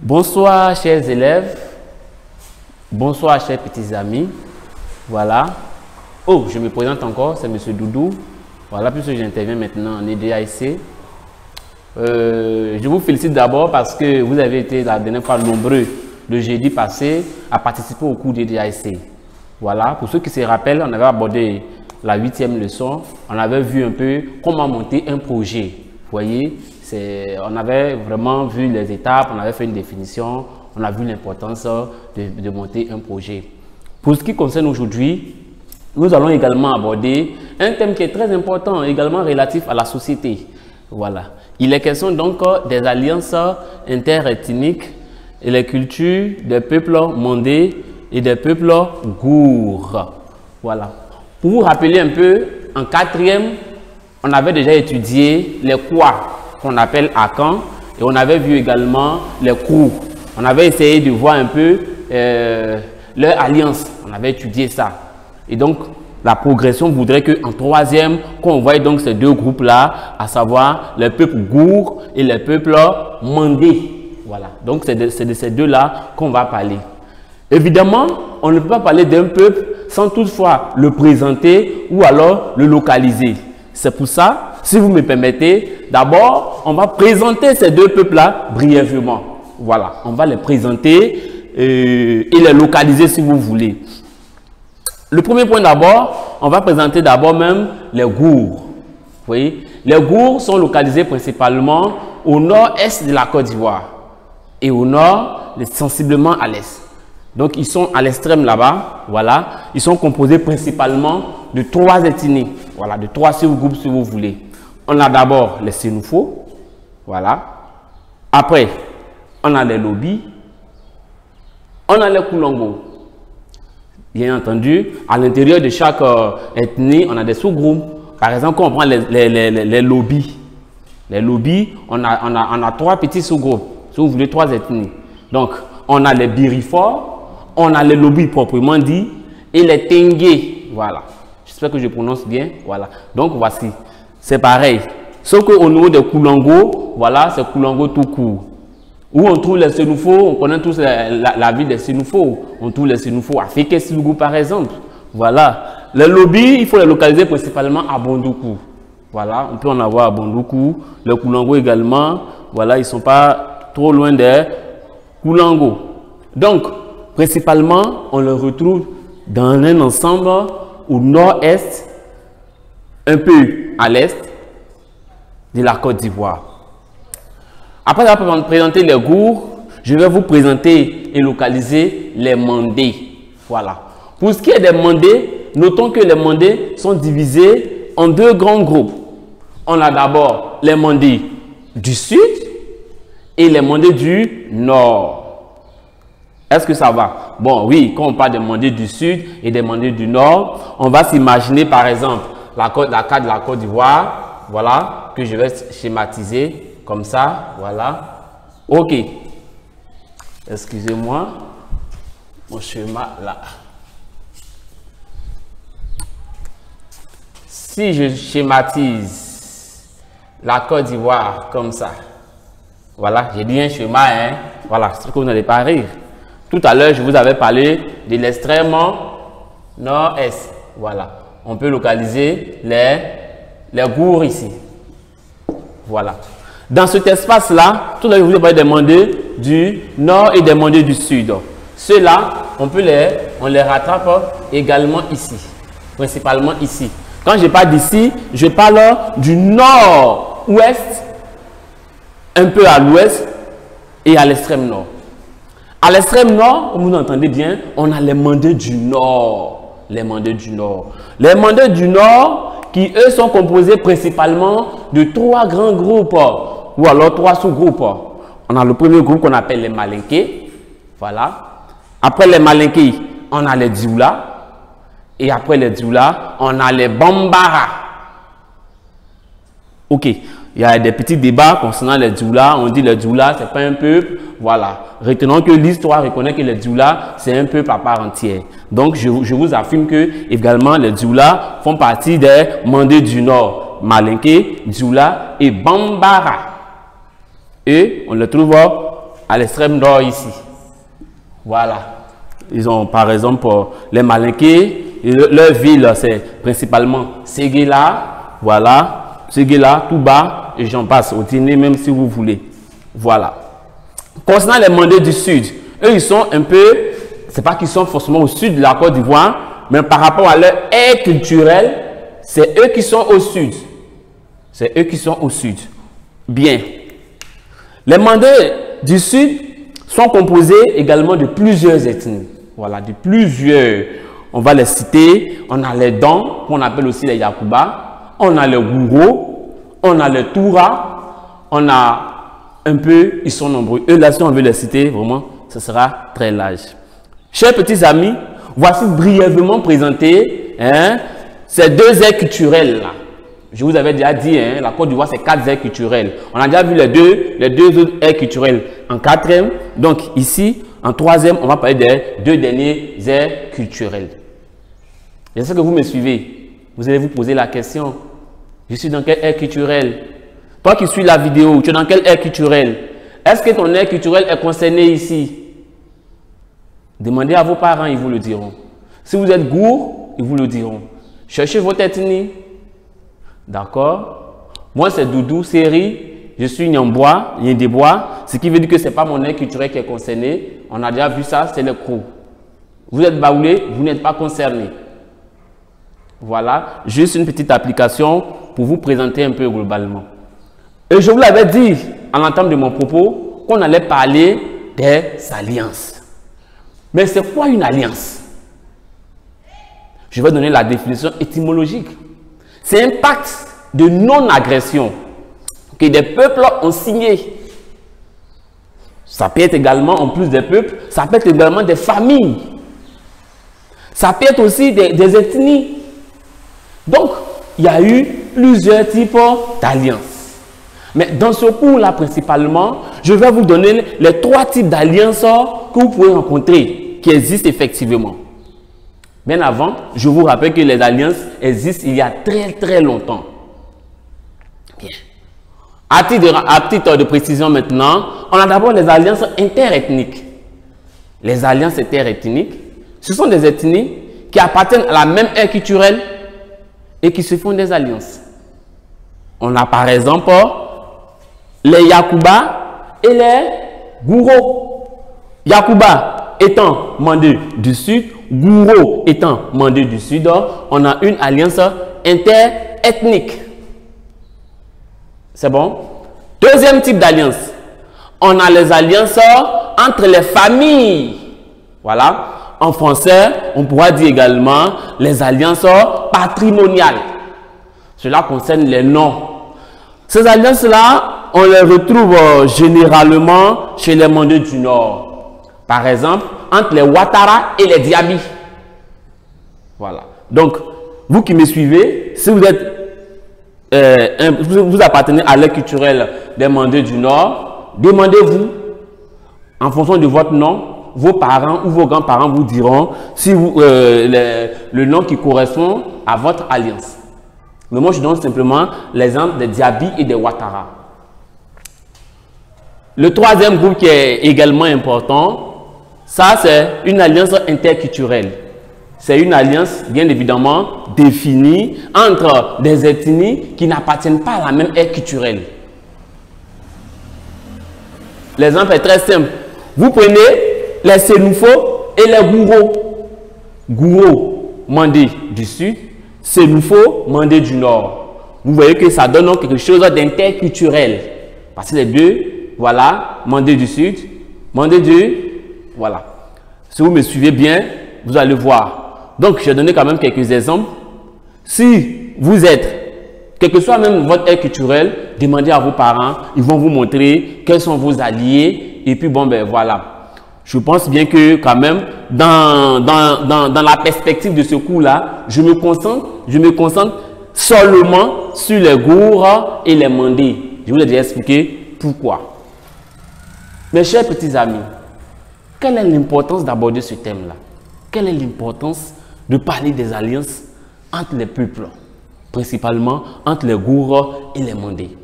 Bonsoir chers élèves, bonsoir chers petits amis, voilà. Oh, je me présente encore, c'est Monsieur Doudou, voilà, puisque j'interviens maintenant en EDAIC. Je vous félicite d'abord parce que vous avez été la dernière fois nombreux le jeudi passé à participer au cours d'EDAIC. Voilà, pour ceux qui se rappellent, on avait abordé la 8e leçon, on avait vu un peu comment monter un projet, vous voyez. On avait vraiment vu les étapes, on avait fait une définition, on a vu l'importance de monter un projet. Pour ce qui concerne aujourd'hui, nous allons également aborder un thème qui est très important, également relatif à la société. Voilà. Il est question donc des alliances interethniques et les cultures des peuples mandés et des peuples gourds. Voilà. Pour vous rappeler un peu, en 4e, on avait déjà étudié les quoi qu'on appelle Akan, et on avait vu également les Krou. On avait essayé de voir un peu leur alliance, on avait étudié ça. Et donc, la progression voudrait qu'en 3e, qu'on voit donc ces deux groupes-là, à savoir les peuples gourds et les peuples mandés. Voilà, donc c'est de ces deux-là qu'on va parler. Évidemment, on ne peut pas parler d'un peuple sans toutefois le présenter ou alors le localiser. C'est pour ça, si vous me permettez, d'abord, on va présenter ces deux peuples-là brièvement. Voilà, on va les présenter et les localiser si vous voulez. Le premier point d'abord, on va présenter d'abord même les gourds. Vous voyez, les gourds sont localisés principalement au nord-est de la Côte d'Ivoire et au nord, sensiblement à l'est. Donc, ils sont à l'extrême là-bas, voilà. Ils sont composés principalement de 3 ethnies, voilà, de 3 sous-groupes si vous voulez. On a d'abord les Sénoufos, voilà. Après, on a les Lobis, on a les Koulongo. Bien entendu, à l'intérieur de chaque ethnie, on a des sous-groupes. Par exemple, quand on prend les Lobis, on a 3 petits sous-groupes, si vous voulez, 3 ethnies. Donc, on a les Birifor, on a les Lobis proprement dit, et les Tengue. Voilà. J'espère que je prononce bien. Voilà. Donc, voici. C'est pareil. Sauf qu'au niveau des Koulongo, voilà, c'est Koulongo tout court. Où on trouve les Sénoufos, on connaît tous la vie des Sénoufos. On trouve les Sénoufos à Féké-Silougou par exemple. Voilà. Les Lobis, il faut les localiser principalement à Bondoukou. Voilà, on peut en avoir à Bondoukou. Les Koulongo également. Voilà, ils ne sont pas trop loin des Koulongo. Donc, principalement, on les retrouve dans un ensemble au nord-est, un peu à l'est de la Côte d'Ivoire. Après avoir présenté les gourds, je vais vous présenter et localiser les mandés. Voilà. Pour ce qui est des mandés, notons que les mandés sont divisés en 2 grands groupes. On a d'abord les mandés du sud et les mandés du nord. Est-ce que ça va? Bon, oui, quand on parle des mandés du sud et des mandés du nord, on va s'imaginer par exemple la carte de la Côte d'Ivoire, voilà, que je vais schématiser. Comme ça, voilà. OK. Excusez-moi. Mon schéma là. Si je schématise la Côte d'Ivoire comme ça, voilà, j'ai dit un schéma, hein. Voilà, c'est ce que vous n'allez pas rire. Tout à l'heure, je vous avais parlé de l'extrême nord-est. Voilà. On peut localiser les gourds ici. Voilà. Dans cet espace-là, tout à l'heure, je vous ai parlé des mandés du nord et des mandés du sud. Ceux-là, on les rattrape également ici, principalement ici. Quand je parle d'ici, je parle du nord-ouest, un peu à l'ouest et à l'extrême nord. À l'extrême nord, vous entendez bien, on a les mandés du nord. Les mandés du nord. Les mandés du nord qui, eux, sont composés principalement de 3 grands groupes. Ou alors 3 sous-groupes. On a le premier groupe qu'on appelle les Malinké. Voilà. Après les Malinké, on a les Dioula. Et après les Dioula, on a les Bambara. OK. Il y a des petits débats concernant les Dioula. On dit les Dioula, ce n'est pas un peuple. Voilà. Retenons que l'histoire reconnaît que les Dioula, c'est un peuple à part entière. Donc, je vous affirme que, également, les Dioula font partie des mandés du Nord. Malinké, Dioula et Bambara. Et on les trouve à l'extrême nord ici. Voilà. Ils ont par exemple les Malinké. Leur ville, c'est principalement Séguéla. Voilà. Séguéla, Touba, et j'en passe. Au dîner, même si vous voulez. Voilà. Concernant les Mandés du Sud, eux, ils sont un peu, c'est pas qu'ils sont forcément au sud de la Côte d'Ivoire, mais par rapport à leur aire culturelle, c'est eux qui sont au sud. C'est eux qui sont au sud. Bien. Les Mandés du Sud sont composés également de plusieurs ethnies. Voilà, de plusieurs. On va les citer. On a les Dons, qu'on appelle aussi les Yakuba. On a les Gouro. On a les Toura. On a un peu, ils sont nombreux. Eux, là, si on veut les citer, vraiment, ce sera très large. Chers petits amis, voici brièvement présenté ces deux aires culturelles là. Je vous avais déjà dit, la Côte d'Ivoire, c'est 4 aires culturelles. On a déjà vu les deux autres aires culturelles en 4e. Donc ici, en 3e, on va parler des 2 dernières aires culturelles. J'espère que vous me suivez. Vous allez vous poser la question. Je suis dans quelle aire culturelle? Toi qui suis la vidéo, tu es dans quelle aire culturelle? Est-ce que ton aire culturelle est concernée ici? Demandez à vos parents, ils vous le diront. Si vous êtes Gour, ils vous le diront. Cherchez votre ethnie. D'accord? Moi, c'est Doudou Seri. Je suis Nyambois, Yendebois. Ce qui veut dire que ce n'est pas mon aire culturelle qui est concernée. On a déjà vu ça, c'est le Krou. Vous êtes Baoulé, vous n'êtes pas concerné. Voilà, juste une petite application pour vous présenter un peu globalement. Et je vous l'avais dit en l'entame de mon propos qu'on allait parler des alliances. Mais c'est quoi une alliance? Je vais donner la définition étymologique. C'est un pacte de non-agression que des peuples ont signé. Ça peut être également, en plus des peuples, ça peut être également des familles. Ça peut être aussi des ethnies. Donc, il y a eu plusieurs types d'alliances. Mais dans ce cours-là, principalement, je vais vous donner les 3 types d'alliances que vous pouvez rencontrer, qui existent effectivement. Bien avant, je vous rappelle que les alliances existent il y a très longtemps. Bien. À titre de précision maintenant, on a d'abord les alliances interethniques. Les alliances interethniques, ce sont des ethnies qui appartiennent à la même aire culturelle et qui se font des alliances. On a par exemple les Yakuba et les Gouro. Yakuba étant Mandé du Sud, Gouro étant Mandé du Sud, on a une alliance interethnique. C'est bon? Deuxième type d'alliance, on a les alliances entre les familles. Voilà. En français, on pourra dire également les alliances patrimoniales. Cela concerne les noms. Ces alliances-là, on les retrouve généralement chez les Mandés du Nord. Par exemple, entre les Ouattara et les Diaby. Voilà. Donc, vous qui me suivez, si vous êtes vous appartenez à l'aire culturelle des Mandés du Nord, demandez-vous, en fonction de votre nom, vos parents ou vos grands-parents vous diront si vous, le nom qui correspond à votre alliance. Mais moi, je donne simplement l'exemple des Diaby et des Ouattara. Le troisième groupe qui est également important, ça c'est une alliance interculturelle. C'est une alliance, bien évidemment, définie entre des ethnies qui n'appartiennent pas à la même aire culturelle. L'exemple est très simple. Vous prenez les Sénoufo et les Gouro. Gouro, Mandé du Sud, Sénoufo, Mandé du Nord. Vous voyez que ça donne quelque chose d'interculturel. Parce que les deux, voilà, Mandé du Sud, Mandé du... Voilà. Si vous me suivez bien, vous allez voir. Donc, je vais donner quand même quelques exemples. Si vous êtes, quel que soit même votre aire culturelle, demandez à vos parents, ils vont vous montrer quels sont vos alliés. Et puis, bon, ben voilà. Je pense bien que quand même, dans la perspective de ce cours-là, je me concentre seulement sur les Goura et les Mandés. Je vous ai déjà expliqué pourquoi. Mes chers petits amis, quelle est l'importance d'aborder ce thème-là? Quelle est l'importance de parler des alliances entre les peuples, principalement entre les Goura et les Mandés?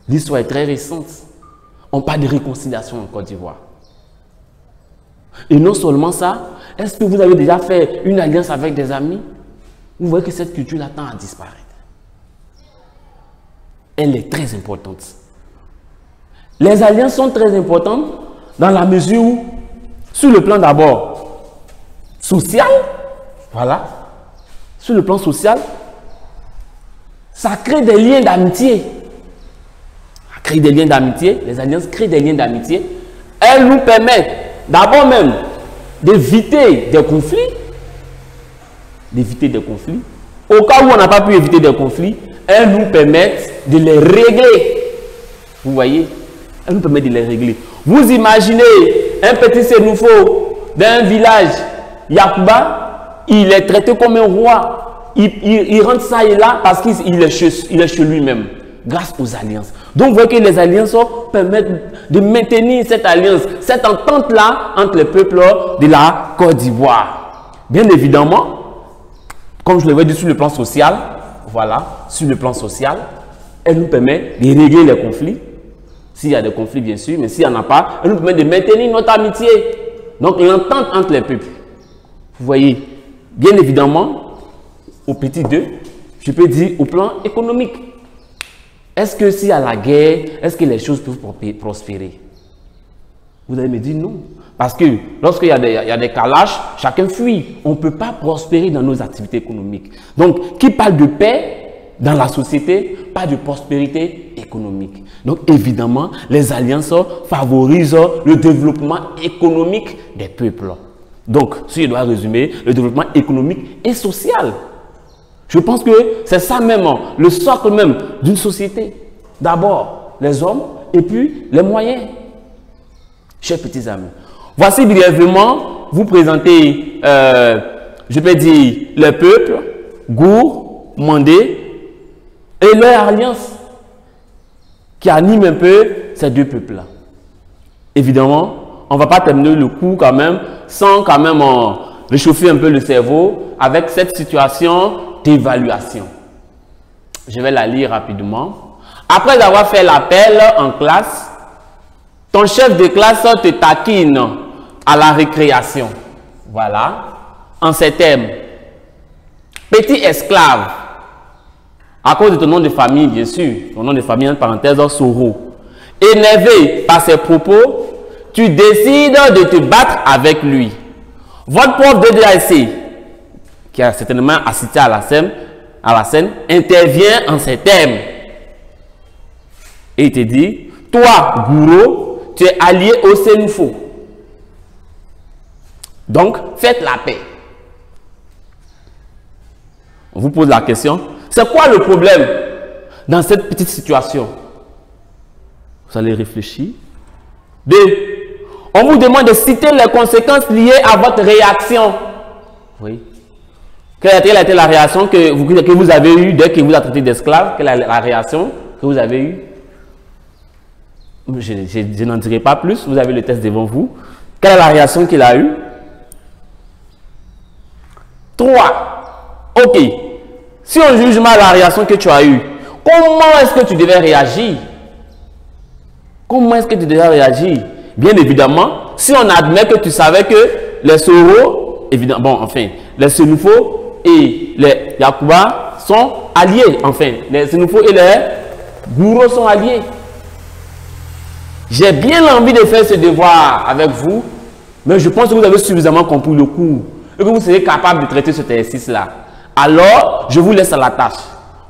L'histoire est très récente. On parle de réconciliation en Côte d'Ivoire. Et non seulement ça, est-ce que vous avez déjà fait une alliance avec des amis? Vous voyez que cette culture-là tend à disparaître. Elle est très importante. Les alliances sont très importantes dans la mesure où, sur le plan d'abord social, voilà, sur le plan social, ça crée des liens d'amitié. Ça crée des liens d'amitié, les alliances créent des liens d'amitié. Elles nous permettent d'abord même d'éviter des conflits. D'éviter des conflits. Au cas où on n'a pas pu éviter des conflits, elles nous permettent de les régler. Vous voyez? Elles nous permettent de les régler. Vous imaginez un petit Sénoufo d'un village, Yakuba, il est traité comme un roi. Il rentre ça et là parce qu'il est chez lui-même, grâce aux alliances. Donc, vous voyez que les alliances permettent de maintenir cette alliance, cette entente-là entre les peuples de la Côte d'Ivoire. Bien évidemment, comme je l'avais dit sur le plan social, voilà, sur le plan social, elle nous permet de régler les conflits. S'il y a des conflits, bien sûr, mais s'il n'y en a pas, elle nous permet de maintenir notre amitié. Donc, l'entente entre les peuples. Vous voyez, bien évidemment, au petit 2, je peux dire au plan économique. Est-ce que s'il y a la guerre, est-ce que les choses peuvent prospérer? Vous allez me dire non. Parce que lorsqu'il y a des calages, chacun fuit. On ne peut pas prospérer dans nos activités économiques. Donc, qui parle de paix dans la société, pas de prospérité économique. Donc, évidemment, les alliances favorisent le développement économique des peuples. Donc, si je dois résumer, le développement économique et social. Je pense que c'est ça même, le socle même d'une société. D'abord, les hommes et puis les moyens. Chers petits amis, voici brièvement vous présenter, je peux dire, le peuple, Gour, Mandé et leur alliance qui anime un peu ces deux peuples-là. Évidemment, on ne va pas terminer le cours quand même sans quand même réchauffer un peu le cerveau avec cette situation d'évaluation. Je vais la lire rapidement. Après avoir fait l'appel en classe, ton chef de classe te taquine à la récréation. Voilà. En ces termes. Petit esclave. À cause de ton nom de famille, bien sûr. Ton nom de famille, entre parenthèses, Soro. Énervé par ses propos, tu décides de te battre avec lui. Votre prof de DAC, qui a certainement assisté à la scène, intervient en ces termes. Et il te dit, toi, Gouro, tu es allié au Sénoufo. Donc, faites la paix. On vous pose la question, c'est quoi le problème dans cette petite situation? Vous allez réfléchir. 2. On vous demande de citer les conséquences liées à votre réaction. Oui. Quelle a été la réaction que vous avez eue dès que vous avez traité d'esclave? Quelle est la réaction que vous avez eue? Je n'en dirai pas plus. Vous avez le test devant vous. Quelle est la réaction qu'il a eue? 3. Ok. Si on juge mal la réaction que tu as eue, comment est-ce que tu devais réagir? Comment est-ce que tu devais réagir? Bien évidemment, si on admet que tu savais que les Soro, évidemment, bon, enfin, les Sénoufo et les Yakuba sont alliés. Enfin, les Sénoufo et les Gouro sont alliés. J'ai bien envie de faire ce devoir avec vous, mais je pense que vous avez suffisamment compris le cours et que vous serez capable de traiter cet exercice-là. Alors, je vous laisse à la tâche.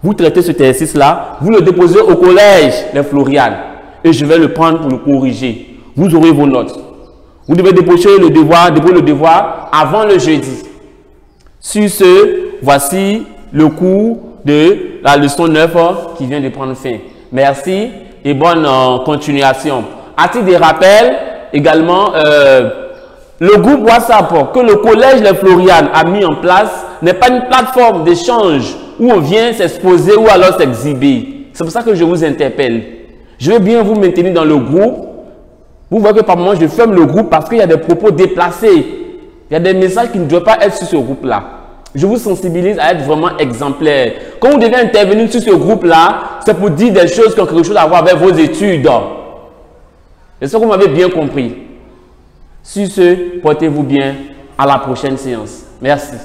Vous traitez cet exercice-là, vous le déposez au collège, les Florian, et je vais le prendre pour le corriger. Vous aurez vos notes. Vous devez déposer le devoir avant le jeudi. Sur ce, voici le cours de la leçon 9 qui vient de prendre fin. Merci et bonne continuation. À titre de rappel, également, le groupe WhatsApp que le collège Les Florian a mis en place n'est pas une plateforme d'échange où on vient s'exposer ou alors s'exhiber. C'est pour ça que je vous interpelle. Je veux bien vous maintenir dans le groupe. Vous voyez que par moment, je ferme le groupe parce qu'il y a des propos déplacés. Il y a des messages qui ne doivent pas être sur ce groupe-là. Je vous sensibilise à être vraiment exemplaire. Quand vous devez intervenir sur ce groupe-là, c'est pour dire des choses qui ont quelque chose à voir avec vos études. J'espère que vous m'avez bien compris. Sur ce, portez-vous bien. À la prochaine séance. Merci.